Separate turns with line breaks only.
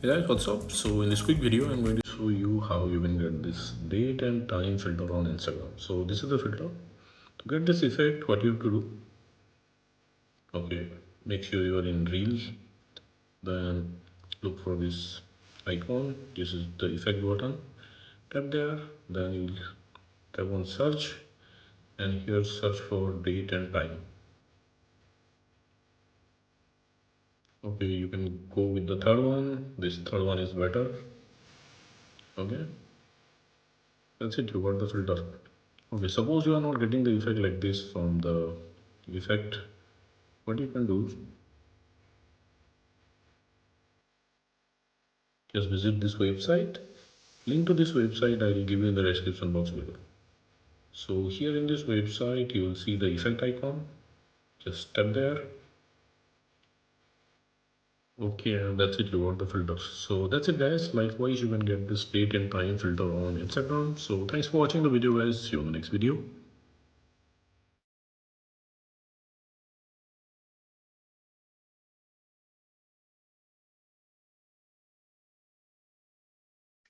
Hey guys, what's up? So in this quick video, I'm going to show you how you can get this date and time filter on Instagram. So this is the filter. To get this effect, what you have to do? Okay, make sure you are in Reels. Then look for this icon. This is the effect button. Tap there. Then you tap on search, and here search for date and time. Okay, you can go with the third one. This third one is better. Okay, that's it. You got the filter. Okay, suppose you are not getting the effect like this from the effect, what you can do, just visit this website. Link to this website I will give you in the description box below. So here in this website you will see the effect icon. Just tap there. Okay, and that's it, you got the filters. So that's it guys. Likewise you can get this date and time filter on Instagram. So thanks for watching the video guys. See you on the next video.